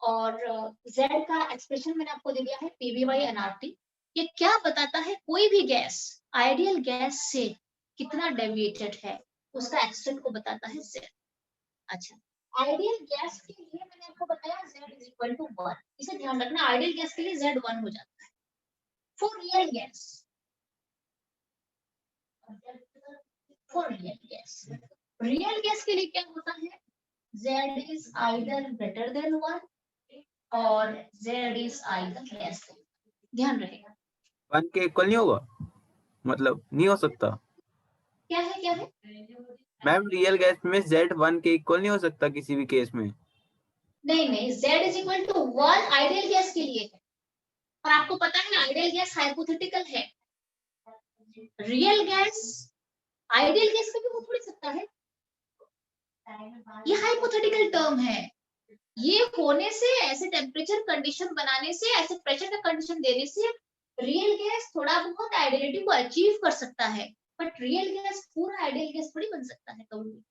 और Z का expression मैंने आपको दे दिया है PV बाई NRT। ये क्या बताता है, कोई भी गैस आइडियल गैस से कितना डेविएटेड है, उसका एक्सटेंट को बताता है Z। अच्छा, आइडियल गैस के लिए मैंने आपको बताया Z इज इक्वल टू 1। इसे ध्यान रखना, आइडियल गैस के लिए Z 1 हो जाता है। For real gas, real gas के लिए क्या होता है, Z is either greater than 1 और Z is either less than 1। ध्यान रहेगा, 1 के इक्वल नहीं होगा, मतलब नहीं हो सकता। क्या है क्या है मैम रियल गैस में Z 1 के इक्वल नहीं हो सकता किसी भी केस में। नहीं नहीं, Z is equal to 1 ideal gas के लिए है, और आपको पता है आइडियल गैस हाइपोथेटिकल है। रियल गैस आइडियल गैस में भी हो थोड़ी सकता है, ये हाइपोथेटिकल टर्म है। ये होने से, ऐसे टेम्परेचर कंडीशन बनाने से, ऐसे प्रेशर का कंडीशन देने से रियल गैस थोड़ा बहुत आइडियलिटी को अचीव कर सकता है, बट रियल गैस पूरा आइडियल गैस थोड़ी बन सकता है कभी भी।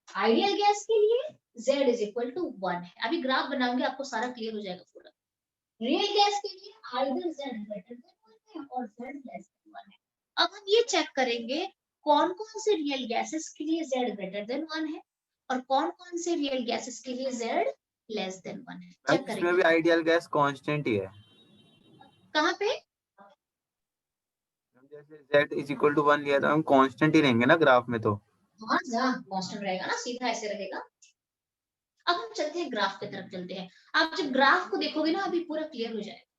आइडियल गैस के लिए Z इज इक्वल टू 1 है। अभी ग्राफ बनाऊंगी, आपको सारा क्लियर हो जाएगा पूरा। रियल गैस के लिए आइदर Z ग्रेटर देन 1 है और Z लेस देन 1 है। अब हम ये चेक करेंगे कौन कौन से रियल गैसेस के लिए Z ग्रेटर देन 1 है और कौन कौन से रियल गैसेस के लिए Z लेस देन 1 है। चेक करेंगे। इसमें भी आइडियल गैस कांस्टेंट ही है। कहाँ पे? जैसे Z इज इक्वल टू 1 लिया था, हम कांस्टेंट ही रहेंगे ना ग्राफ में तो। हाँ कांस्टेंट रहेगा ना, सीधा ऐसे रहेगा। अब हम चलते हैं ग्राफ की तरफ चलते हैं। आप जब ग्राफ को देखोगे ना, अभी पूरा क्लियर हो जाएगा।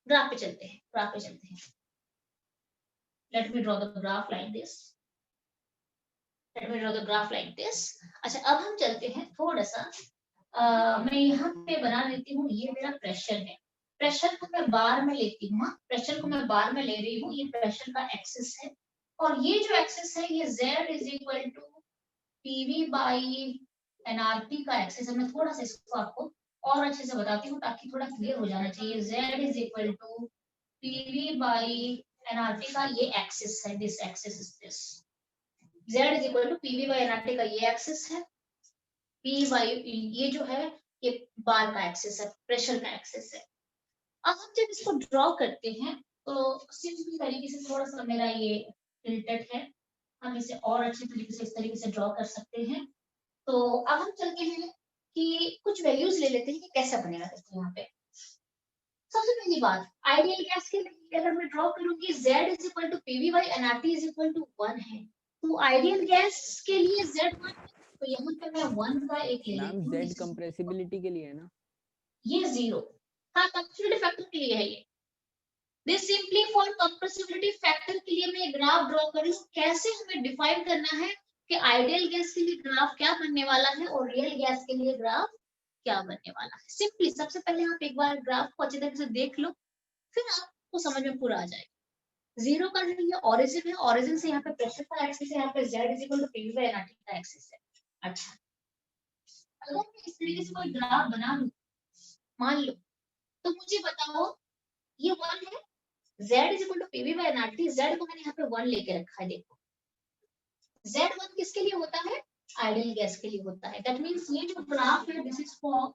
ग्राफ पे चलते हैं, ग्राफ पे चलते हैं। Let me draw the graph like this. Let me draw the graph like this. अच्छा, अब हम चलते हैं थोड़ा सा, मैं यहाँ पे बना लेती हूँ, ये मेरा प्रेशर है। प्रेशर को मैं बार में लेती हूँ, प्रेशर को मैं बार में ले रही हूँ, ये प्रेशर का एक्सिस है, और ये जो एक्सिस है ये Z is equal to PV by NRT का एक्सिस है। मैं थोड़ा सा इसको आपको और अच्छे से बताती हूँ ताकि थोड़ा क्लियर हो जाना चाहिए। Z is equal to PV by NRT का ये एक्सिस है, this axis is this. Z is equal to PV by NRT का ये एक्सिस है, P बाई ये जो है ये बार का एक्सिस है, प्रेशर का एक्सिस है। अब हम जब इसको ड्रॉ करते हैं तो सिंपल तरीके से, थोड़ा सा मेरा ये टिल्टेड है, हम इसे और अच्छे तरीके से इस तरीके से ड्रॉ कर सकते हैं। तो अब हम चलते हैं कि कुछ वैल्यूज ले लेते हैं कि कैसा बनेगा। देखो यहाँ पे सबसे पहली बात, आइडियल गैस के लिए अगर मैं ड्रॉ करूंगी Z is equal to PV by NRT is equal to 1 है, तो आइडियल गैस के लिए Z1, तो यहाँ पे मैं 1 का एक ले लेती हूँ। मैम Z कंप्रेसिबिलिटी के लिए है ना, ये 0, हाँ कंप्रेसिबिलिटी फैक्टर के लिए है ये। This simply for compressibility factor के लिए मैं ग्राफ ड्रॉ कर लूं। कैसे हमें डिफाइन करना है कि आइडियल गैस के लिए ग्राफ क्या बनने वाला है और रियल गैस के लिए ग्राफ क्या बनने वाला है। सिंपली सबसे पहले आप एक बार ग्राफ को अच्छी तरह से देख लो, फिर आपको समझ में पूरा आ जाएगा। 0 का जो ये ओरिजिन है, ओरिजिन से यहाँ पे प्रेशर का एक्सिस है, यहाँ पे Z is equal to PV by NRT का एक्सिस है। अच्छा, अगर मैं इस तरीके से कोई ग्राफ बना लूं, मान लो, तो मुझे बताओ ये 1 है, Z is equal to PV by NRT, Z को मैंने यहाँ पे 1 लेके रखा है। देखो Z1 किसके लिए होता है? आइडियल गैस के लिए होता है। दैट मींस ये जो ग्राफ है this is for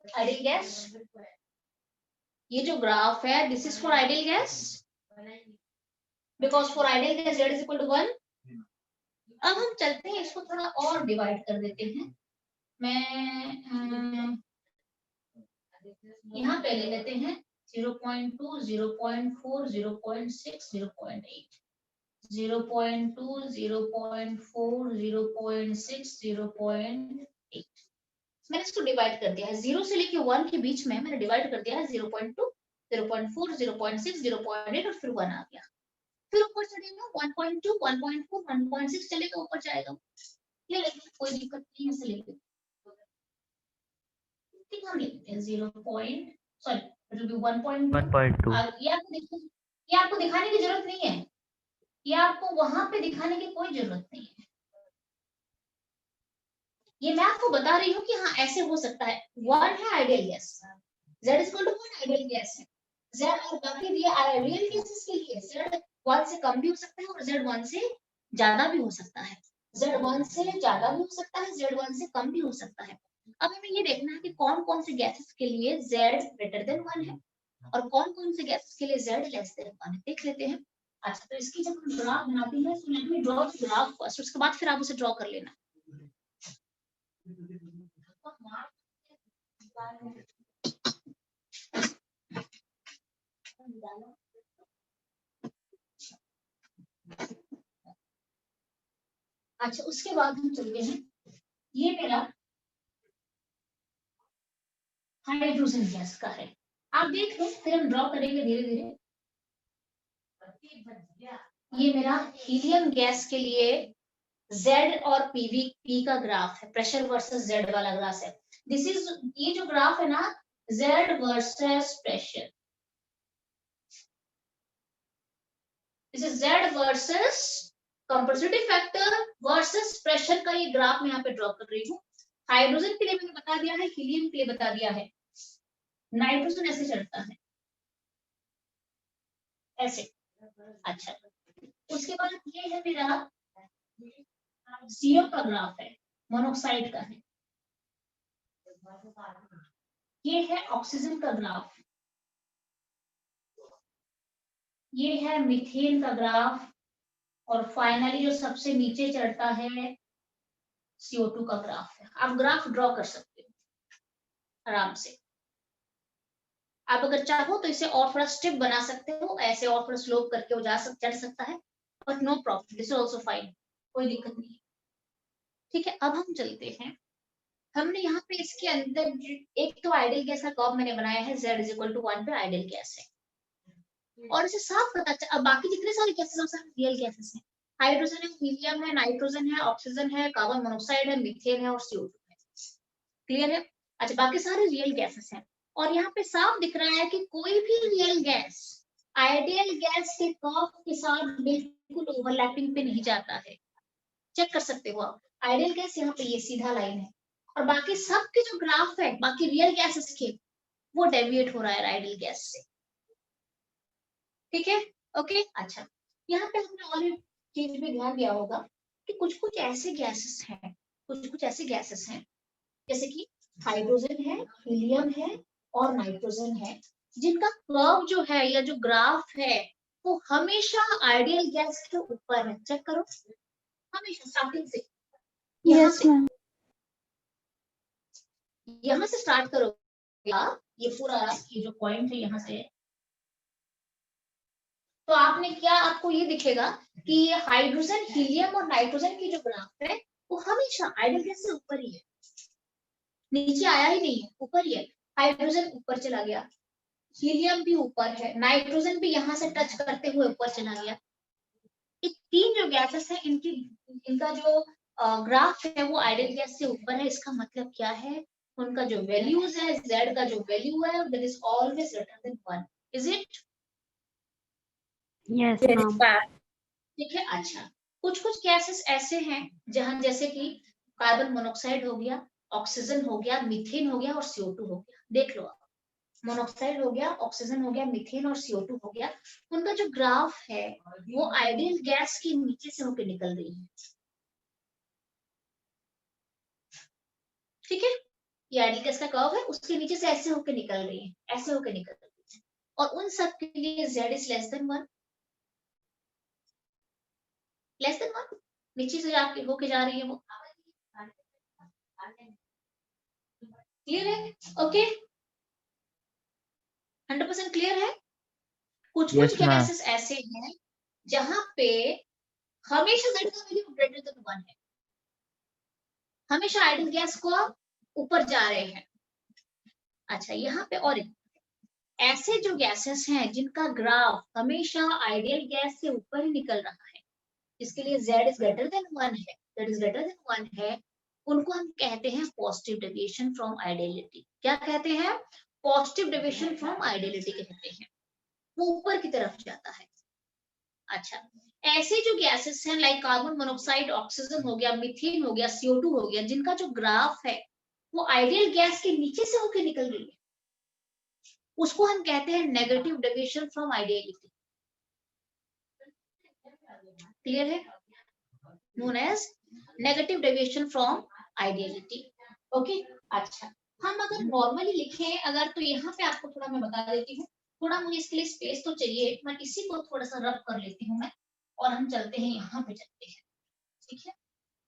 ideal gas, ये जो ग्राफ है this is for ideal gas, because for ideal gas Z is equal to 1। अब हम चलते हैं, इसको थोड़ा और डिवाइड कर देते हैं। मैं यहाँ पे ले लेते हैं 0.2, 0.4, 0.6, 0.8, 0.2, 0.4, 0.6, 0.8। मैंने इसको डिवाइड कर दिया है, 0 से लेके 1 के बीच में मैंने डिवाइड कर दिया है 0.2, 0.4, 0.6, 0.8 और फिर 1 आ गया। फिर ऊपर चढ़ेगा 1.2, 1.4, 1.6 चलेगा, ऊपर जाएगा। ले लेते हैं, कोई दिक्कत नहीं है, ऐसे ले लेते हैं। हम लेते हैं 0. Sorry, it will be 1.2। ये आपको दिखाने की जरूरत नहीं है, ये आपको वहां पे दिखाने की कोई जरूरत नहीं है। ये मैं आपको बता रही हूँ कि हाँ ऐसे हो सकता है। 1 है ideal gas, Z is equal to 1 ideal gas है। Z और बाकी दिए रियल गैसेस के लिए Z 1 से कम भी हो सकता है और Z 1 से ज्यादा भी हो सकता है। Z1 से ज्यादा भी हो सकता है, Z1 से कम भी हो सकता है। अब हमें ये देखना है कि कौन कौन से गैसेस के लिए Z ग्रेटर देन 1 है और कौन कौन से गैसेस के लिए Z लेस देन 1 है, देख लेते हैं। अच्छा, तो इसकी जब हम ग्राफ बनाते हैं तो let me draw the graph first, उसके बाद फिर आप उसे ड्रॉ कर लेना। अच्छा, उसके बाद हम चलते हैं, ये मेरा हाइड्रोजन गैस का है, आप देख लो, फिर हम ड्रॉ करेंगे धीरे धीरे। ये मेरा हीलियम गैस के लिए Z और P का ग्राफ है, प्रेशर वर्सेस Z वाला ग्राफ है। दिस इज, ये जो ग्राफ है ना, Z versus pressure, this is Z versus compensative factor versus pressure का ये ग्राफ मैं यहाँ पे ड्रॉ कर रही हूँ। हाइड्रोजन के लिए मैंने बता दिया है, हीलियम के लिए बता दिया है, नाइट्रोजन ऐसे चढ़ता है ऐसे। अच्छा, उसके बाद ये है मेरा CO का ग्राफ है, मोनोक्साइड का है। ये है ऑक्सीजन का ग्राफ, ये है मीथेन का ग्राफ, और फाइनली जो सबसे नीचे चढ़ता है CO2 का ग्राफ है। आप ग्राफ ड्रॉ कर सकते हो आराम से। आप अगर चाहो तो इसे और थोड़ा स्टिप बना सकते हो, ऐसे और थोड़ा स्लोप करके वो चढ़ सकता है, but no problem, this is also fine, कोई दिक्कत नहीं है। ठीक है, अब हम चलते हैं, हमने यहाँ पे इसके अंदर एक तो आइडियल गैस का कर्व मैंने बनाया है, Z इज इक्वल टू 1 पे आइडियल गैस है, और इसे साफ पता चला। अब बाकी जितने सारे गैसेस हैं सब रियल गैसेस हैं, हाइड्रोजन है, हीलियम है, नाइट्रोजन है, ऑक्सीजन है, कार्बन मोनोक्साइड है, मीथेन है और CO2 है। क्लियर है? अच्छा, बाकी सारे रियल गैसेस हैं, और यहाँ पे साफ दिख रहा है कि कोई भी रियल गैस आइडियल गैस के कर्व के साथ बिल्कुल ओवरलैपिंग पे नहीं जाता है। चेक कर सकते हो आप, आइडियल गैस यहाँ पे ये सीधा लाइन है, और बाकी सब के जो ग्राफ है बाकी रियल गैसेस के, वो डेविएट हो रहा है आइडियल गैस से। ठीक है, ओके। अच्छा, यहाँ पे हमने और एक चीज भी ध्यान दिया होगा कि कुछ कुछ ऐसे गैसेस हैं, कुछ कुछ ऐसे गैसेस हैं जैसे कि हाइड्रोजन है, हीलियम है और नाइट्रोजन है, जिनका कर्व जो है या जो ग्राफ है वो हमेशा आइडियल गैस के ऊपर है। चेक करो, हमेशा स्टार्टिंग से, यहाँ यस से, मैम। यहाँ से स्टार्ट करो, ये पूरा ये जो पॉइंट है यहाँ से, तो आपने क्या, आपको ये दिखेगा कि हाइड्रोजन, हीलियम और नाइट्रोजन की जो ग्राफ है वो हमेशा आइडियल गैस से ऊपर ही है, नीचे आया ही नहीं है, ऊपर ही है। हाइड्रोजन ऊपर चला गया, हीलियम भी ऊपर है, नाइट्रोजन भी यहाँ से टच करते हुए ऊपर चला गया। ये तीन जो गैसेस है, इनका जो ग्राफ है वो आइडियल गैस से ऊपर है। इसका मतलब क्या है, उनका जो वैल्यूज है, Z का जो वैल्यू है that is always greater than 1, is it? Yes ma'am. ठीक है। अच्छा, कुछ कुछ गैसेस ऐसे हैं जहां, जैसे कि कार्बन मोनोक्साइड हो गया, ऑक्सीजन हो गया, मीथेन हो गया और CO2 हो गया। देख लो आप, मोनोक्साइड हो गया, ऑक्सीजन हो गया, मीथेन और CO2 हो गया, उनका जो ग्राफ है वो आइडियल गैस के नीचे से होकर निकल रही है। ठीक है, ये आइडियल गैस का कर्व है, उसके नीचे से ऐसे होकर निकल रही है, ऐसे होकर निकल रही है, और उन सब के लिए Z is less than 1, less than 1, नीचे से जाके होके जा रही है वो। क्लियर है? ओके, 100% क्लियर है? कुछ कुछ यस मैम। गैसेस ऐसे हैं जहां पे हमेशा Z का वैल्यू ग्रेटर देन 1 है, हमेशा आइडियल गैस को ऊपर जा रहे हैं। अच्छा, यहाँ पे और ऐसे जो गैसेस हैं जिनका ग्राफ हमेशा आइडियल गैस से ऊपर ही निकल रहा है, जिसके लिए Z इज ग्रेटर देन 1 है, Z इज ग्रेटर देन 1 है, उनको हम कहते हैं पॉजिटिव डेविएशन फ्रॉम आइडियलिटी। क्या कहते हैं? पॉजिटिव डेविएशन फ्रॉम आइडियलिटी कहते हैं, वो ऊपर की तरफ जाता है। अच्छा, ऐसे जो गैसेस हैं लाइक कार्बन मोनोक्साइड, ऑक्सीजन हो गया, मीथेन हो गया, CO2 हो गया, जिनका जो ग्राफ है वो आइडियल गैस के नीचे से होकर निकल रही है, उसको हम कहते हैं negative deviation from ideality. Clear है? Known as negative deviation from ideality. Okay, अच्छा हम अगर नॉर्मली लिखें अगर, तो यहाँ पे आपको थोड़ा मैं बता देती हूँ, थोड़ा मुझे इसके लिए स्पेस तो चाहिए, मैं इसी को थोड़ा सा रब कर लेती हूँ मैं, और हम चलते हैं यहाँ पे चलते हैं, ठीक है।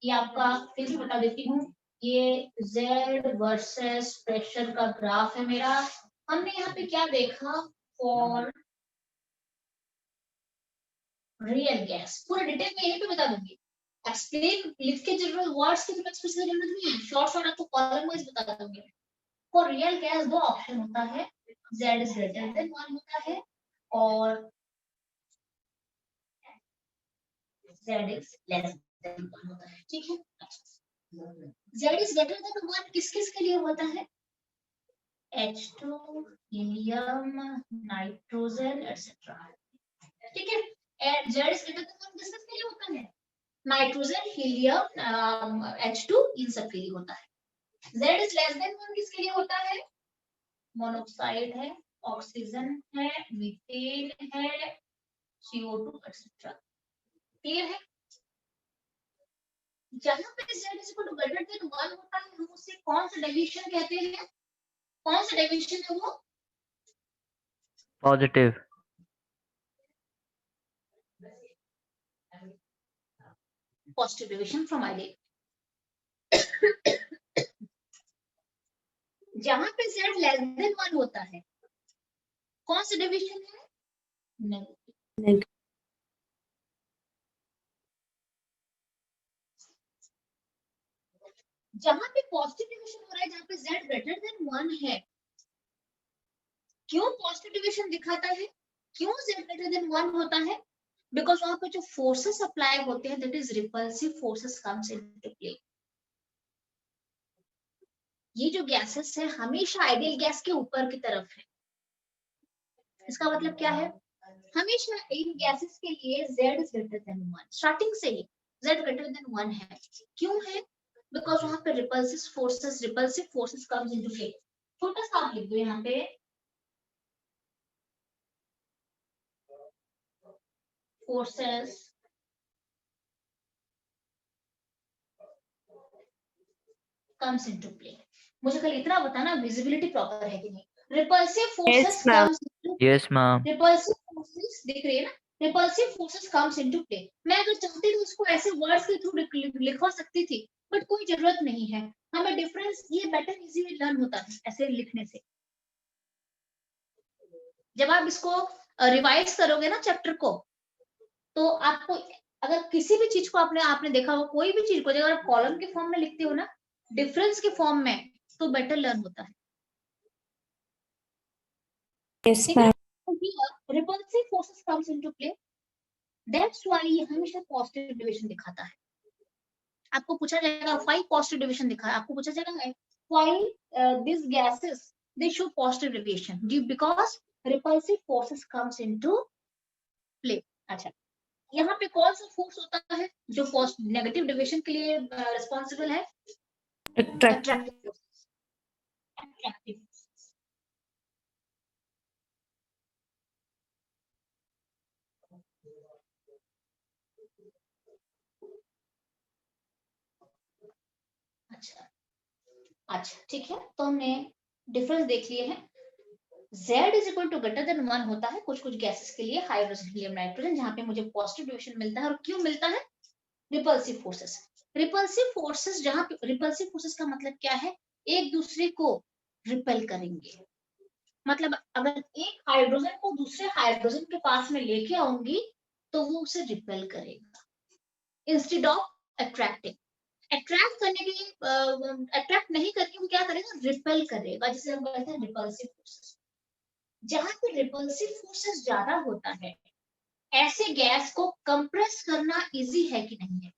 ये आपका फिर भी बता देती हूँ, ये Z वर्सेस प्रेशर का ग्राफ है मेरा। हमने यहाँ पे क्या देखा, फॉर रियल गैस, पूरा डिटेल में यहीं पे बता दूंगी, एक्सप्लेन लिख के जरूरत, वर्ड्स की एक्सप्रेस की जरूरत नहीं है, शॉर्ट शॉर्ट आपको कॉलम वाइज बता दूंगी। फॉर रियल गैस दो ऑप्शन होता है, Z इज ग्रेटर देन 1 होता है और Z इज लेस देन 1 होता है, ठीक है। Z इज ग्रेटर देन 1 किस किस के लिए होता है, H2, हीलियम, नाइट्रोजन एटसेट्रा, ठीक है। Z इज ग्रेटर देन 1 किस किस के लिए होता है, नाइट्रोजन, हीलियम, H2 इन सब के लिए होता है। Z इज लेस देन 1 किसके लिए होता है, मोनोऑक्साइड है, ऑक्सीजन है, मीथेन है, CO2 एटसेट्रा, क्लियर है। जहां पे Z is equal to greater than 1 होता है, हम उसे कौन सा डेविएशन कहते हैं, कौन सा डेविएशन है वो, positive. Positive deviation from ideal. जहां पे Z लेस देन 1 होता है, कौन सा डेविएशन है, नेगेटिव। जहां पे पॉजिटिव डेविएशन हो रहा है, जहां पे Z ग्रेटर देन 1 है, क्यों पॉजिटिव डेविएशन दिखाता है, क्यों Z ग्रेटर देन 1 होता है, बिकॉज वहां पे जो फोर्सेस अप्लाई होते हैं, that is repulsive forces comes into play. ये जो गैसेस है हमेशा आइडियल गैस के ऊपर की तरफ है, इसका मतलब क्या है, हमेशा इन गैसेस के लिए Z is greater than 1, starting से ही Z ग्रेटर देन 1 है, क्यों है, बिकॉज वहां पे repulsive forces comes into play. छोटा सा आप लिख दो यहाँ पे, फोर्सेस कम्स इनटू प्ले। मुझे कल इतना बताना विजिबिलिटी प्रॉपर है कि नहीं, repulsive forces comes into, yes ma'am. Repulsive forces दिख रही है ना, repulsive forces comes into play. मैं अगर चाहती तो इसको ऐसे वर्ड्स के थ्रू लिखवा सकती थी, बट कोई जरूरत नहीं है, हमें डिफरेंस ये बेटर इजीली लर्न होता है ऐसे लिखने से। जब आप इसको रिवाइज करोगे ना चैप्टर को, तो आपको अगर किसी भी चीज को आपने देखा हो, कोई भी चीज को अगर आप कॉलम के फॉर्म में लिखते हो ना, डिफरेंस के फॉर्म में, तो बेटर लर्न होता है। Yes, ma'am. Repulsive forces comes into play, that's why ये हमेशा पॉजिटिव डिविजन दिखाता है। आपको पूछा जाएगा व्हाई पॉजिटिव डिविजन दिखा है, आपको पूछा जाएगा why this gases they show positive deviation, due because repulsive forces comes into play. अच्छा, यहाँ पे कौन सा फोर्स होता है जो नेगेटिव डेविएशन के लिए रिस्पॉन्सिबल है, Attractive. अट्रैक्टिव। अच्छा अच्छा, ठीक है, तो हमने डिफरेंस देख लिए हैं। Z is equal to greater than 1 होता है कुछ कुछ गैसेस के लिए, हाइड्रोजन, हीलियम, नाइट्रोजन, जहां पे मुझे पॉजिटिव डिविजन मिलता है। और क्यों मिलता है, रिपल्सिव फोर्सेस। रिपल्सिव फोर्सेस, जहां पे रिपल्सिव फोर्सेस का मतलब क्या है, एक दूसरे को रिपेल करेंगे। मतलब अगर एक हाइड्रोजन को दूसरे हाइड्रोजन के पास में लेके आऊंगी, तो वो उसे रिपेल करेगा इंस्टेड ऑफ अट्रैक्टिंग। अट्रैक्ट करने के लिए, अट्रैक्ट नहीं करके वो क्या करेगा, रिपेल करेगा, जिसे हम कहते हैं रिपल्सिव फोर्सेस। जहां पे रिपल्सिव फोर्सेस ज्यादा होता है, ऐसे गैस को कंप्रेस करना इजी है कि नहीं है,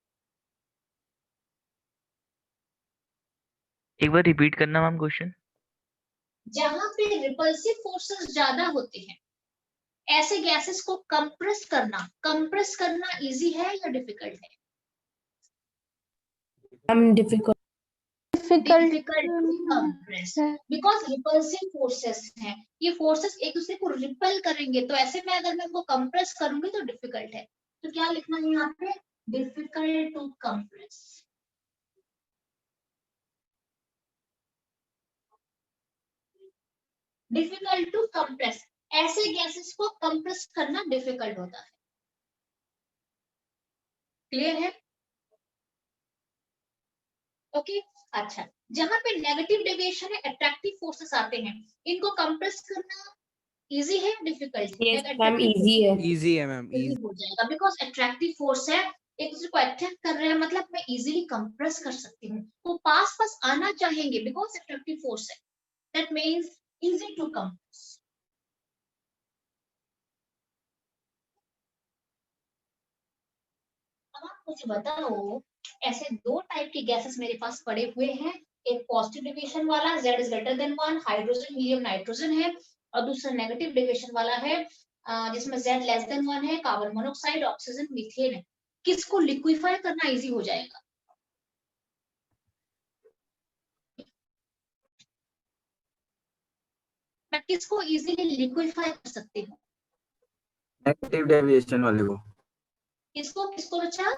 एक बार रिपीट करना मैम क्वेश्चन। जहां पे रिपल्सिव फोर्सेस ज्यादा होते हैं, ऐसे गैसेस को कंप्रेस करना इजी है या डिफिकल्ट है, Difficult. Difficult to compress, because repulsive forces हैं, ये फोर्सेस एक दूसरे को रिपेल करेंगे, तो ऐसे में अगर मैं इनको कंप्रेस करूंगी तो डिफिकल्ट है। तो क्या लिखना है यहाँ पे, difficult to compress. Difficult to compress, ऐसे गैसेस को कंप्रेस करना डिफिकल्ट होता है। क्लियर है? ओके अच्छा, जहां पे नेगेटिव डेविएशन है, अट्रैक्टिव फोर्सेस आते हैं, इनको कंप्रेस करना इजी है डिफिकल्ट? Yes, ma'am, easy है. इजी है मैम, इजी हो जाएगा, बिकॉज अट्रैक्टिव फोर्स है, एक दूसरे को अट्रैक्ट कर रहे हैं, मतलब मैं इजीली कंप्रेस कर सकती हूँ, वो पास पास आना चाहेंगे बिकॉज अट्रैक्टिव फोर्स है, that means easy to compress. अब आप मुझे बताओ, ऐसे दो टाइप के गैसेस मेरे पास पड़े हुए हैं, एक पॉजिटिव डेविएशन वाला Z is greater than 1, hydrogen helium nitrogen है, और दूसरा नेगेटिव डेविएशन वाला है जिसमें Z लेस देन 1 है, कार्बन मोनोऑक्साइड, ऑक्सीजन, मीथेन है। किसको लिक्विफाई करना इजी हो जाएगा? मैं किसको इजीली लिक्विफाई कर सकती हूँ? नेगेटिव डेविएशन वाले को। किसको किसको बच्चा?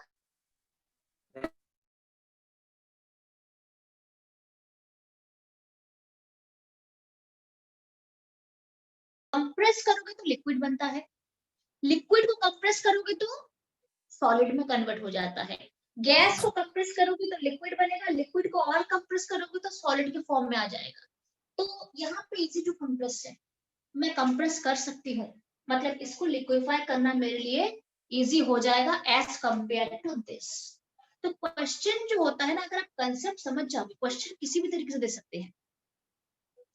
कंप्रेस करोगे तो लिक्विड बनता है, लिक्विड को कंप्रेस करोगे तो सॉलिड में कन्वर्ट हो जाता है, गैस को कंप्रेस करोगे तो लिक्विड बनेगा, लिक्विड को और कंप्रेस करोगे तो सॉलिड के फॉर्म में आ जाएगा। तो यहाँ पे इजी टू कंप्रेस है, मैं कंप्रेस कर सकती हूँ, मतलब इसको लिक्विफाई करना मेरे लिए इजी हो जाएगा एज कंपेयर टू दिस। तो क्वेश्चन जो होता है ना, अगर आप कंसेप्ट समझ जाओगे, क्वेश्चन किसी भी तरीके से दे सकते हैं,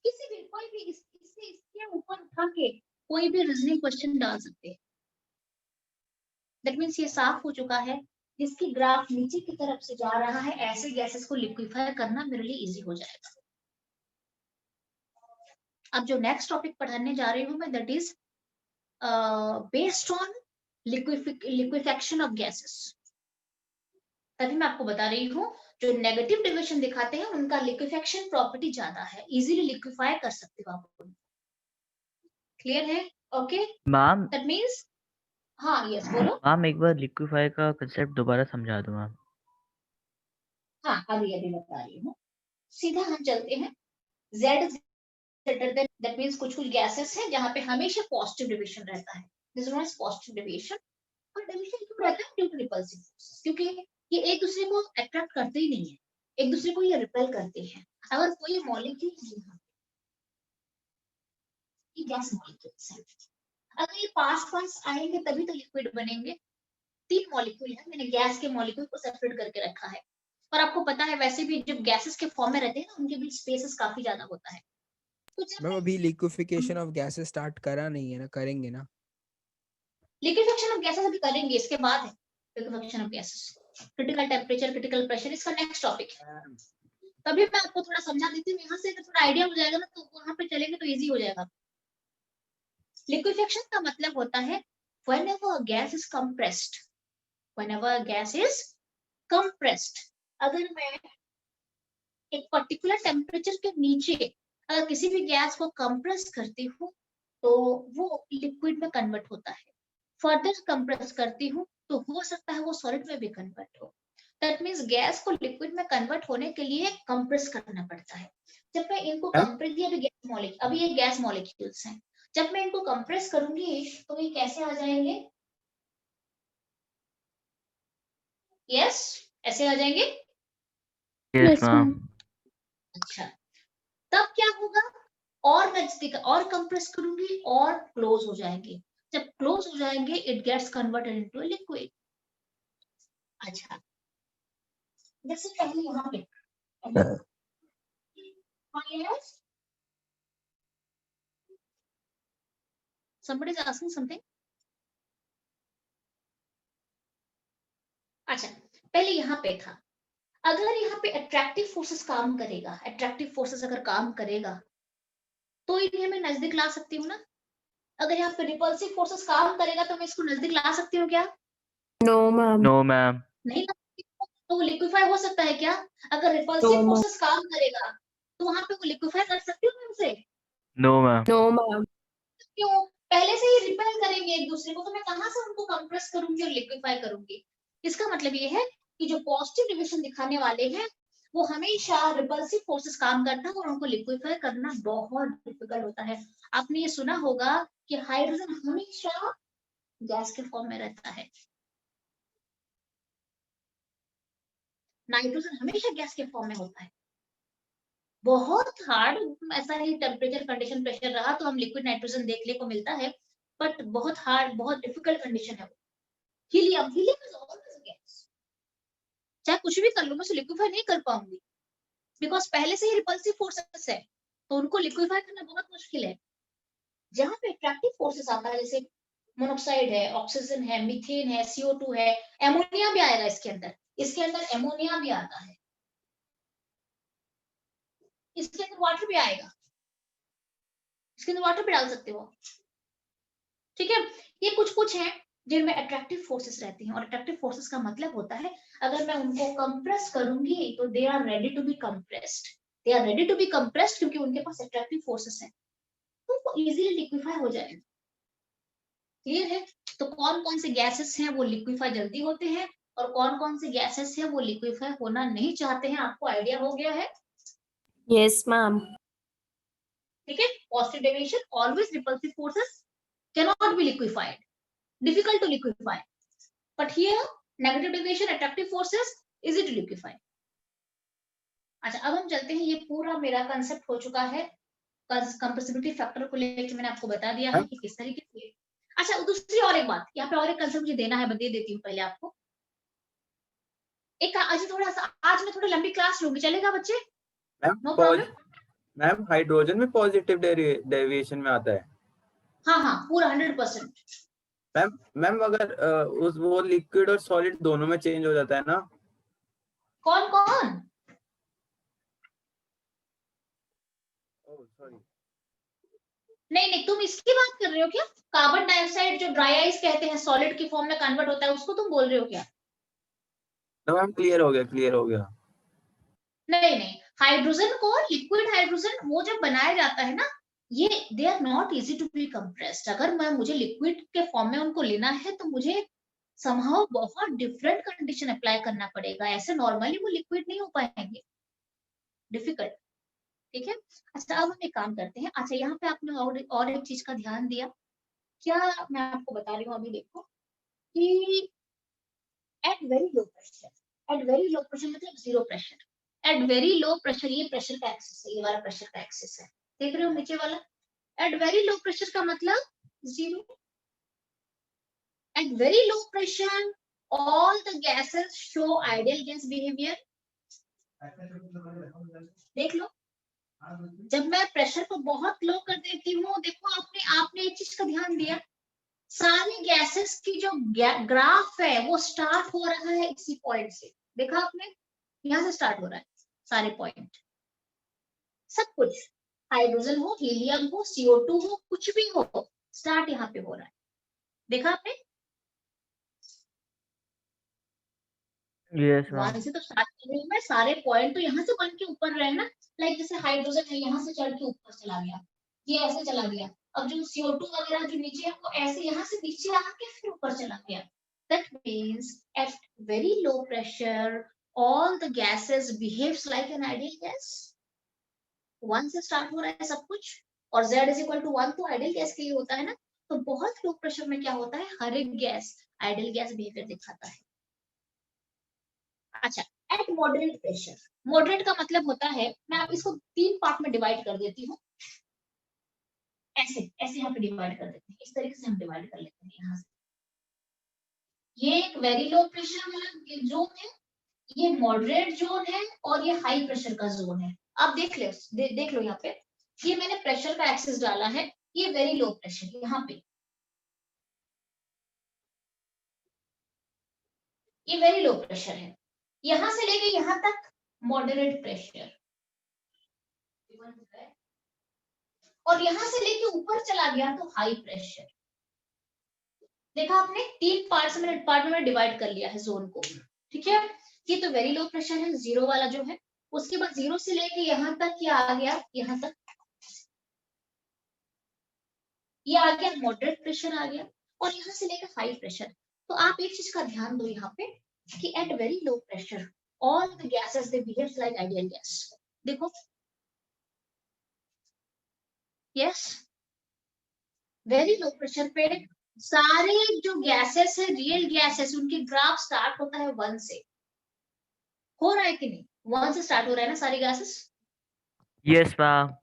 किसी भी कोई भी इसके ऊपर उठा के कोई भी रीजनिंग क्वेश्चन डाल सकते हैं। दैट मींस ये साफ हो चुका है, जिसकी ग्राफ नीचे की तरफ से जा रहा है, ऐसे गैसेस को लिक्विफाई करना मेरे लिए इजी हो जाएगा। अब जो नेक्स्ट टॉपिक पढ़ाने जा रही हूँ मैं, that is based on liquefaction of gases. तभी मैं आपको बता रही हूँ, जो नेगेटिव डेविएशन दिखाते हैं उनका लिक्विफेक्शन प्रॉपर्टी ज्यादा है, इजीली लिक्विफाई कर सकते हो आप। क्लियर है? ओके मैम दैट मींस, हाँ यस बोलो। मैम एक बार लिक्विफाई का कंसेप्ट दोबारा समझा दो मैम। हाँ अभी बता रही हूँ, सीधा हम चलते हैं। Z greater than, that means कुछ कुछ गैसेस हैं जहां पे हमेशा पॉजिटिव डेविएशन रहता है, this is not positive deviation. और डेविएशन क्यों रहता है? ड्यू टू रिपल्सिव फोर्सेस, क्योंकि ये एक दूसरे को अट्रैक्ट करते ही नहीं है, एक दूसरे को ये रिपेल करते हैं। अगर कोई मॉलिक्यूल ये गैस मॉलिक्यूल्स है, अगर ये पास पास आएंगे तभी तो लिक्विड बनेंगे। 3 मॉलिक्यूल है, मैंने गैस के मॉलिक्यूल को सेपरेट करके रखा है, और आपको पता है वैसे भी जब गैसेस के फॉर्म में रहते हैं ना, उनके बीच स्पेसेस काफी ज्यादा होता है। तो जब मैम अभी लिक्विफिकेशन ऑफ गैसेस स्टार्ट करा नहीं है ना, करेंगे ना? लिक्विफेक्शन ऑफ गैसेस अभी करेंगे, इसके बाद है liquefaction of gases, critical temperature, critical pressure, इसका नेक्स्ट टॉपिक है। तभी मैं आपको थोड़ा समझा देती हूँ, यहाँ से अगर थोड़ा आइडिया हो जाएगा ना तो वहां पे चलेंगे तो इजी हो जाएगा। लिक्विफेक्शन का मतलब होता है whenever a gas is compressed, whenever a gas is compressed, अगर मैं एक पर्टिकुलर टेम्परेचर के नीचे अगर किसी भी गैस को कंप्रेस करती हूँ तो वो लिक्विड में कन्वर्ट होता है, फर्दर कंप्रेस करती हूँ तो हो सकता है वो सॉलिड में भी कन्वर्ट हो। दैट मींस गैस को लिक्विड में कन्वर्ट होने के लिए कंप्रेस करना पड़ता है। जब मैं इनको कंप्रेस, ये अभी ये गैस मॉलिक्यूल्स हैं, जब मैं इनको कंप्रेस करूंगी तो ये कैसे आ जाएंगे? यस ऐसे आ जाएंगे। Yes ma'am. अच्छा तब क्या होगा, और नजदीक और कंप्रेस करूंगी और क्लोज हो जाएंगे, जब क्लोज हो जाएंगे it gets converted into liquid. अच्छा जैसे पहले यहाँ पे yes somebody is asking something। अच्छा पहले यहाँ पे था, अगर यहाँ पे अट्रैक्टिव फोर्सेस काम करेगा, अट्रैक्टिव फोर्सेस अगर काम करेगा तो इन्हें मैं नजदीक ला सकती हूँ ना। अगर यहाँ पे रिपल्सिव फोर्सेस काम करेगा तो मैं इसको नजदीक ला सकती हूँ क्या? No, ma'am. No ma'am. नहीं ला सकती हूँ। तो लिक्विफाई हो सकता है क्या? अगर रिपल्सिव No, ma'am. फोर्सेस काम करेगा तो वहां पे वो लिक्विफाई कर सकती हूँ मैं उसे? No ma'am. No, ma'am. क्यों? पहले से ही रिपेल करेंगे एक दूसरे को, तो मैं कहां से उनको कंप्रेस करूंगी और लिक्विफाई करूंगी? इसका मतलब ये है कि जो पॉजिटिव डिविएशन दिखाने वाले हैं वो हमेशा रिपल्सिव फोर्सेस काम करता है और उनको लिक्विफाई करना बहुत डिफिकल्ट होता है। आपने ये सुना होगा कि हाइड्रोजन हमेशा गैस के फॉर्म में रहता है, नाइट्रोजन हमेशा गैस के फॉर्म में होता है। बहुत हार्ड ऐसा ही टेम्परेचर कंडीशन प्रेशर रहा तो हम लिक्विड नाइट्रोजन देखने को मिलता है, बट बहुत हार्ड बहुत डिफिकल्ट कंडीशन है वो। हीलियम इज ऑलवेज गैस, चाहे कुछ भी कर लो मैं उसे लिक्विफाई नहीं कर पाऊंगी बिकॉज पहले से ही रिपल्सिव फोर्सेस है, तो उनको लिक्विफाई करना बहुत मुश्किल है। जहां पे अट्रैक्टिव फोर्सेस आता है जैसे मोनोक्साइड है, ऑक्सीजन है, मीथेन है, CO2 है, एमोनिया भी आएगा इसके अंदर एमोनिया भी आता है, इसके अंदर वाटर भी आएगा, इसके अंदर वाटर भी डाल सकते हो, ठीक है। ये कुछ है जिनमें अट्रैक्टिव फोर्सेस रहती हैं और अट्रैक्टिव फोर्सेस का मतलब होता है अगर मैं उनको कंप्रेस करूंगी तो they are ready to be compressed, they are ready to be compressed क्योंकि उनके पास अट्रैक्टिव फोर्सेस है, तो वो इजीली लिक्विफाई हो जाएगा। क्लियर है? तो कौन कौन से गैसेस हैं वो लिक्विफाई जल्दी होते हैं और कौन कौन से गैसेस हैं वो लिक्विफाई होना नहीं चाहते हैं, आपको आइडिया हो गया है? Yes, ma'am. ठीक है। Positive deviation always repulsive forces cannot be liquefied, difficult to liquefy, but here negative deviation attractive forces easy to liquefy। अच्छा अब हम चलते हैं, ये पूरा मेरा कंसेप्ट हो चुका है कंप्रेसिबिलिटी फैक्टर को लेकर, मैंने आपको बता दिया है कि किस तरीके से। अच्छा दूसरी और एक बात यहाँ पे और एक कंसेप्ट मुझे देना है, बता देती हूँ पहले आपको। एक आज थोड़ा सा आज मैं थोड़ा लंबी क्लास लूंगी, चलेगा बच्चे? No problem. मैम हाइड्रोजन में पॉजिटिव डेविएशन में आता है? हाँ पूरा 100%। मैम अगर उस वो लिक्विड और सॉलिड दोनों में चेंज हो जाता है ना? कौन कौन? सॉरी नहीं तुम इसकी बात कर रहे हो क्या? कार्बन डाइऑक्साइड जो ड्राई आइस कहते हैं सॉलिड की फॉर्म में कन्वर्ट होता है, उसको तुम बोल रहे हो क्या? तो मैम क्लियर हो गया। नहीं हाइड्रोजन को लिक्विड हाइड्रोजन वो जब बनाया जाता है ना, ये they are not easy to be compressed. अगर मुझे लिक्विड के फॉर्म में उनको लेना है तो मुझे समहाउ बहुत डिफरेंट कंडीशन अप्लाई करना पड़ेगा, ऐसे नॉर्मली वो लिक्विड नहीं हो पाएंगे, डिफिकल्ट। ठीक है। अच्छा अब हम एक काम करते हैं। अच्छा यहाँ पे आपने और एक चीज का ध्यान दिया क्या, मैं आपको बता रही हूँ अभी, देखो कि एट वेरी लो प्रेशर मतलब zero pressure, at very low pressure, ये प्रेशर का एक्सिस है, ये वाला प्रेशर का एक्सिस है, देख रहे हो नीचे वाला? एट वेरी लो प्रेशर का मतलब zero. At very low pressure all the gases show ideal gas behaviour. देख लो जब मैं प्रेशर को बहुत लो कर देती हूँ, देखो आपने एक चीज का ध्यान दिया, सारी गैसेस की जो ग्राफ है वो स्टार्ट हो रहा है इसी पॉइंट से, देखा आपने? यहाँ से स्टार्ट हो रहा है सारे पॉइंट, सब कुछ, हाइड्रोजन हो, हीलियम हो, CO2 हो, कुछ भी हो, स्टार्ट यहाँ पे हो रहा है, देखा आपने? Yes ma'am. वहां से तो स्टार्ट कर रही हूँ मैं, सारे पॉइंट तो यहाँ से बन के ऊपर रहे ना, लाइक जैसे हाइड्रोजन है यहाँ से चढ़ के ऊपर चला गया, ये ऐसे चला गया, अब जो CO2 वगैरह जो नीचे है वो ऐसे यहाँ से नीचे आके फिर ऊपर चला गया। That means at very low pressure all the gases behaves like an ideal gas। 1 से स्टार्ट हो रहा है सब कुछ और Z is equal to 1 तो आइडियल गैस के लिए होता है ना, तो बहुत लो प्रेशर में क्या होता है, हर एक गैस आइडियल गैस बिहेवियर दिखाता है। अच्छा एट मॉडरेट प्रेशर, मॉडरेट का मतलब होता है, मैं आप इसको 3 पार्ट में डिवाइड कर देती हूँ, ऐसे यहाँ पे डिवाइड कर देते हैं, इस तरीके से हम डिवाइड कर लेते हैं यहाँ से। ये एक वेरी लो प्रेशर वाला जोन है, ये मॉडरेट जोन है और ये हाई प्रेशर का जोन है। आप देख लो यहाँ पे, ये मैंने प्रेशर का एक्सिस डाला है, ये वेरी लो प्रेशर यहाँ पे, ये वेरी लो प्रेशर है, यहां से लेके यहां तक मॉडरेट प्रेशर, और यहां से लेके ऊपर चला गया तो हाई प्रेशर। देखा आपने? 3 पार्ट में डिवाइड कर लिया है जोन को, ठीक है। ये तो वेरी लो प्रेशर है, जीरो वाला जो है, उसके बाद जीरो से लेके यहाँ तक क्या आ गया, यहाँ तक ये आ गया मॉडरेट प्रेशर आ गया, और यहाँ से लेकर हाई प्रेशर। तो आप एक चीज का ध्यान दो यहाँ पे कि at very low pressure all the gases they behave like ideal gas. देखो, yes, very low pressure पे सारे जो गैसेस है, रियल गैसेस, उनके ग्राफ स्टार्ट होता है 1 से। हो रहा है कि नहीं? 1 से स्टार्ट हो रहा है ना सारे गैसेस? Yes ma'am.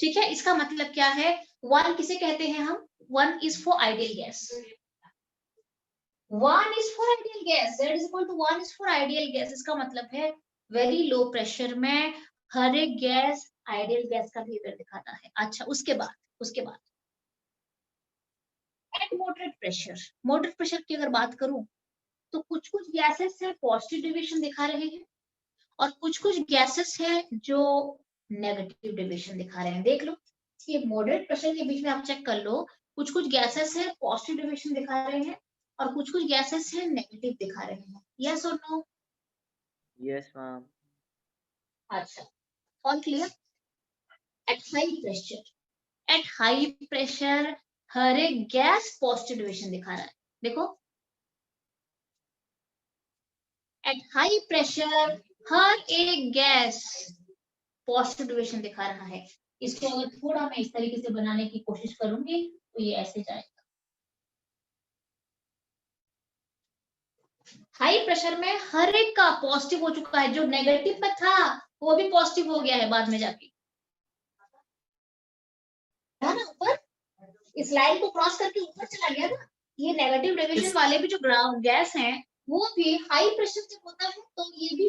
ठीक है, इसका मतलब क्या है? 1 किसे कहते हैं हम? 1 is for ideal gas. 1 is for ideal gas. Z is equal to 1 is for ideal gas. इसका मतलब है वेरी लो प्रेशर में हर एक गैस आइडियल गैस का बिहेवियर दिखाता है। अच्छा, उसके बाद एट मॉडरेट प्रेशर की अगर बात करूं तो कुछ गैसेस है पॉजिटिव डेविएशन दिखा रहे हैं और कुछ गैसेस है जो नेगेटिव डेविएशन दिखा रहे हैं। देख लो, ये मॉडरेट प्रेशर के बीच में आप चेक कर लो, कुछ गैसेस है पॉजिटिव डेविएशन दिखा रहे हैं और कुछ गैसेस है नेगेटिव दिखा रहे हैं। यस और नो? Yes ma'am. अच्छा, all clear? At high pressure हर एक गैस पॉजिटिव डेविएशन दिखा रहा है। देखो, एट हाई प्रेशर हर एक गैस पॉजिटिव डेविएशन दिखा रहा है। इसको अगर थोड़ा मैं इस तरीके से बनाने की कोशिश करूंगी तो ये ऐसे जाएगा। हाई प्रेशर में हर एक का पॉजिटिव हो चुका है, जो नेगेटिव में था वो भी पॉजिटिव हो गया है बाद में जाके, है ना? ऊपर इस लाइन को क्रॉस करके ऊपर चला गया ना। ये नेगेटिव डेविएशन वाले भी जो गैस हैं वो भी हाई प्रेशर जब होता है तो ये भी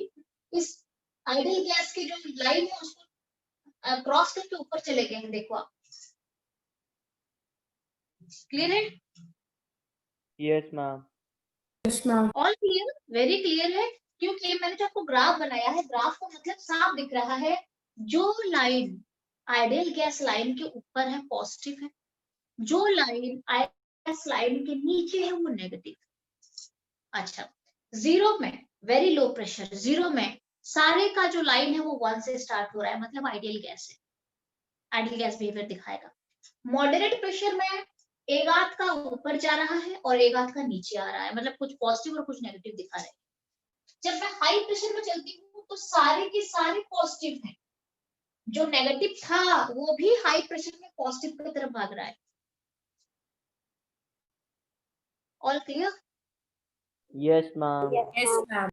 इस आइडियल गैस की जो लाइन है उसको क्रॉस करके ऊपर चले गए हैं। देखो आप, क्लियर है? Yes ma'am. All clear? Very clear है, क्योंकि मैंने जो आपको ग्राफ बनाया है, ग्राफ का मतलब साफ दिख रहा है, जो लाइन आइडियल गैस लाइन के ऊपर है पॉजिटिव है, जो लाइन आइडियल गैस लाइन के नीचे है वो नेगेटिव। अच्छा, जीरो में वेरी लो प्रेशर, जीरो में सारे का जो लाइन है वो 1 से स्टार्ट हो रहा है, मतलब आइडियल गैस है, आइडियल गैस बिहेवियर दिखाएगा। मॉडरेट प्रेशर में एक आध का ऊपर जा रहा है और एक आध का नीचे आ रहा है, मतलब कुछ पॉजिटिव और कुछ नेगेटिव दिखा रहे हैं। जब मैं हाई प्रेशर में चलती हूँ तो सारे के सारे पॉजिटिव हैं, जो नेगेटिव था वो भी हाई प्रेशर में पॉजिटिव की तरफ भाग रहा है। All clear? Yes ma'am.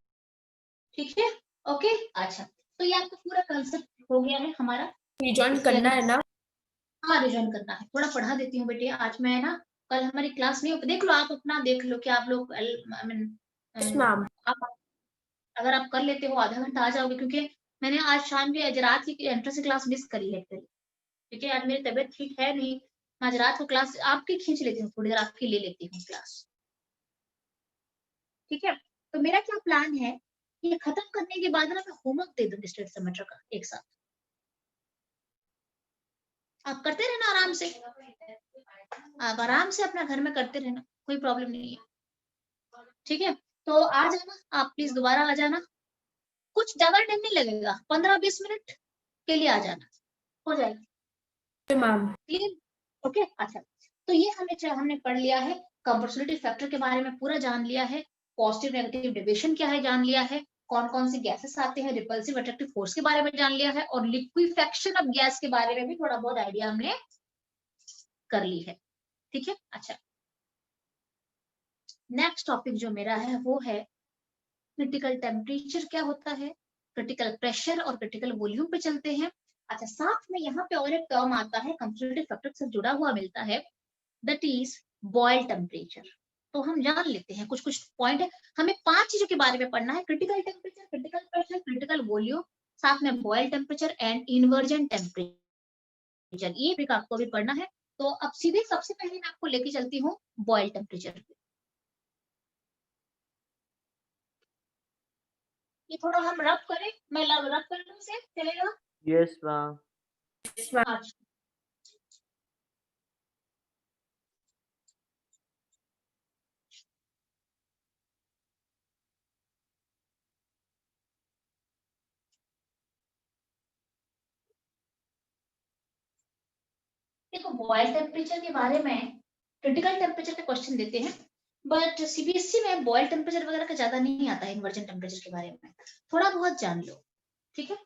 ठीक है, ओके। अच्छा, तो ये आपका पूरा कंसेप्ट हो गया है हमारा। रिजॉइन करना है ना? हाँ, रिजॉइन करना है। थोड़ा पढ़ा देती हूँ बेटे, आज मैं ना, कल हमारी क्लास नहीं, देख लो आप अपना, देख लो कि आप लोग मैम। आप अगर आप कर लेते हो आधा घंटा आ जाओगे, क्योंकि मैंने आज शाम की, आज रात की एंट्रेंस क्लास मिस करी है एक्चुअली, क्योंकि आज मेरी तबीयत ठीक है नहीं। मैं आज रात को क्लास आपकी खींच लेती हूँ, थोड़ी देर आपकी ले लेती हूँ क्लास, ठीक है? तो मेरा क्या प्लान है, ये खत्म करने के बाद ना मैं होमवर्क दे दूंगी स्टेट सेमेस्टर का एक साथ, आप करते रहना आराम से, आप आराम से अपना घर में करते रहना, कोई प्रॉब्लम नहीं है, ठीक है? तो आ जाना आप, प्लीज दोबारा आ जाना, कुछ ज्यादा टाइम नहीं लगेगा, 15-20 मिनट के लिए आ जाना, हो जाएगा मैम। क्लियर? ओके, अच्छा, तो ये हमने पढ़ लिया है, कंप्रेसिबिलिटी फैक्टर के बारे में पूरा जान लिया है, पॉजिटिव नेगेटिव डेविएशन क्या है जान लिया है, कौन कौन सी गैसेस आते हैं, रिपल्सिव अट्रैक्टिव फोर्स के बारे में जान लिया है, और लिक्विफेक्शन ऑफ गैस के बारे में भी थोड़ा बहुत आइडिया हमने कर ली है, ठीक है? अच्छा, नेक्स्ट टॉपिक जो मेरा है वो है क्रिटिकल टेम्परेचर क्या होता है, क्रिटिकल प्रेशर और क्रिटिकल वॉल्यूम पे चलते हैं। अच्छा, साथ में यहाँ पे और एक टर्म आता है कंप्रेसिबिलिटी फैक्टर से जुड़ा हुआ मिलता है, दैट इज बॉयल टेम्परेचर। तो हम जान लेते हैं कुछ पॉइंट है, हमें 5 चीजों के बारे में पढ़ना है, critical temperature, critical pressure, critical volume, साथ में Boyle temperature and inversion temperature, ये भी आपको भी पढ़ना है। तो अब सीधे सबसे पहले मैं आपको लेके चलती हूँ बॉयल टेम्परेचर। ये थोड़ा हम रब करें, मैं रब कर लूं से चलेगा? Yes ma'am. अच्छा, देखो बॉयल टेम्परेचर के बारे में क्रिटिकल टेम्परेचर का क्वेश्चन देते हैं, बट सीबीएसई में बॉयल टेम्परेचर वगैरह का ज्यादा नहीं आता है इन्वर्जन टेम्परेचर के बारे में, थोड़ा बहुत जान लो, ठीक है।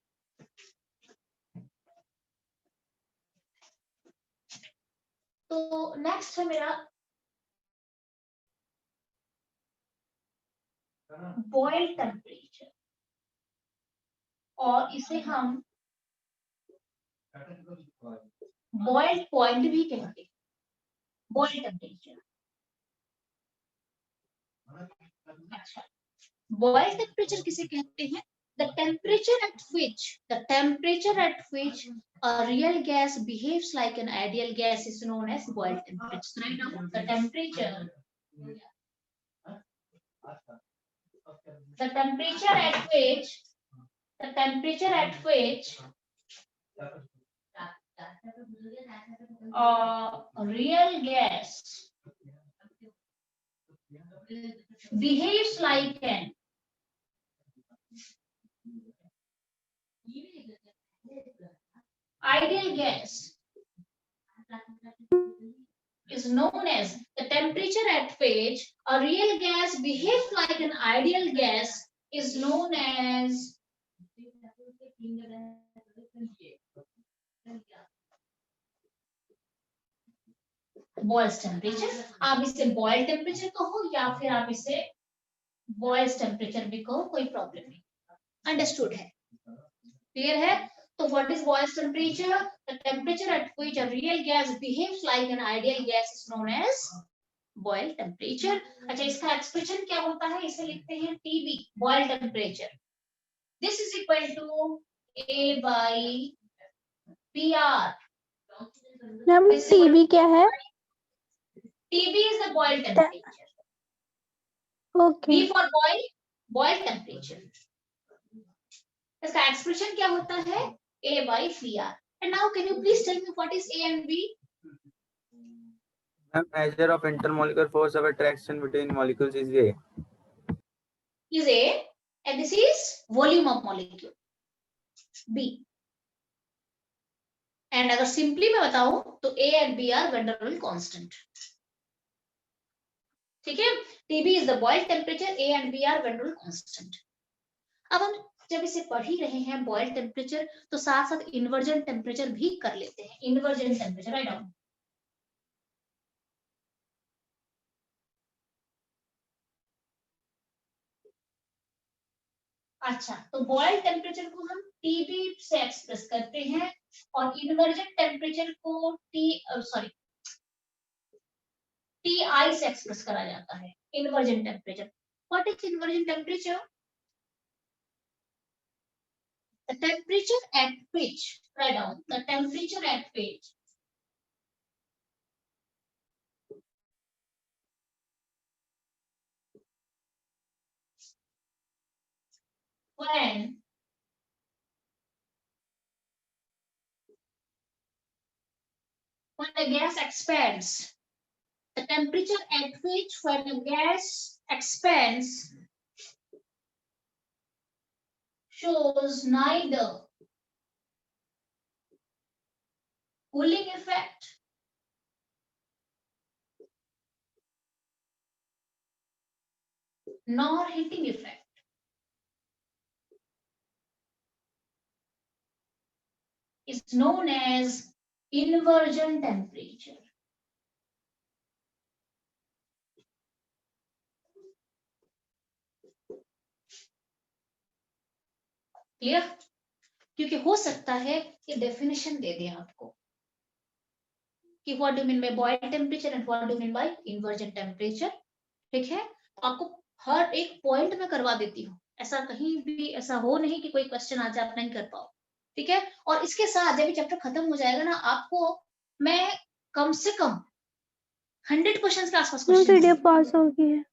तो नेक्स्ट है मेरा बॉयल टेम्परेचर, और इसे हम बॉयल पॉइंट भी कहते हैं, बॉयल टेम्परेचर। अच्छा, बॉयल टेम्परेचर किसे कहते हैं? The temperature at which a real gas behaves like an ideal gas is known as boil temperature. Right now, the temperature at which a real gas behaves like an ideal gas is known as the temperature at which a real gas behaves like an ideal gas is known as boils temperature. आप इसे Boyle temperature कहो या फिर आप इसे boils temperature भी कहो, कोई प्रॉब्लम नहीं। अंडरस्टूड है, क्लियर है? तो what is Boyle's temperature? The temperature at which a real gas behaves like an ideal gas is known as Boyle temperature. अच्छा, इसका एक्सप्रेशन क्या होता है? इसे लिखते हैं TB, Boyle temperature. This is equal to A by PR। Ma'am TB क्या है? TB is the boil temperature. Okay B for boil temperature. इसका एक्सप्रेशन क्या होता है? A by PR. And now can you please tell me what is A and B? The measure of intermolecular force of attraction between molecules is A. Is A, and this is volume of molecule. B. And अगर simply मैं बताऊं तो A and B are van der Waals constant. ठीक है? TB is the boil temperature, A and B are van der Waals constant. अब हम जब इसे पढ़ ही रहे हैं बॉयल टेम्परेचर, तो साथ साथ इन्वर्जन टेम्परेचर भी कर लेते हैं। Inversion temperature, write down. अच्छा, तो बॉयल टेम्परेचर को हम टीबी से एक्सप्रेस करते हैं और इन्वर्जन टेम्परेचर को टीआई से एक्सप्रेस करा जाता है। Inversion temperature, what is inversion temperature? The temperature at which, write down, the temperature at which when the gas expands, the temperature at which when the gas expands shows neither cooling effect nor heating effect is known as inversion temperature. Clear? क्योंकि हो सकता है कि definition दे दें आपको कि what do mean by Boyle temperature and what do mean by inversion temperature. ठीक है? आपको हर एक पॉइंट में करवा देती हूँ, ऐसा कहीं भी ऐसा हो नहीं कि कोई क्वेश्चन आज आप नहीं कर पाओ। ठीक है? और इसके साथ जब ये चैप्टर खत्म हो जाएगा ना, आपको मैं कम से कम 100 क्वेश्चन के आसपास क्वेश्चन वीडियो पॉज हो गई है।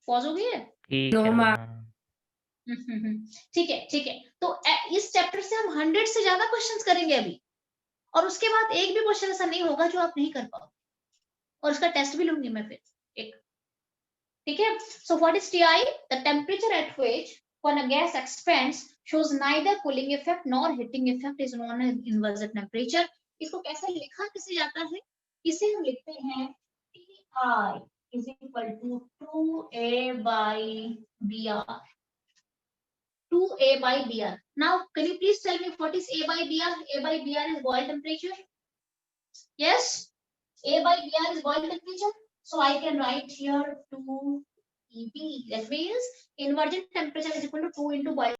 पॉज हो गई है? ठीक No, है ma'am. हाँ। ठीक है, ठीक है। तो इस चैप्टर से हम 100 से ज्यादा क्वेश्चंस करेंगे अभी, और उसके बाद एक भी क्वेश्चन ऐसा नहीं होगा जो आप नहीं कर पाओ, और उसका टेस्ट भी लूंगी मैं फिर एक। ठीक है? So what is TI? The temperature at which when a gas expands shows neither cooling effect nor heating effect is known as inversion temperature. इसको कैसे लिखा कैसे जाता है? इसे हम लिखते हैं I is equal to 2A by BR. 2A by BR. Now, can you please tell me what is A by BR? A by BR is boil temperature. Yes, A by BR is boil temperature. So I can write here 2 EB. That means inversion temperature is equal to 2 into boiling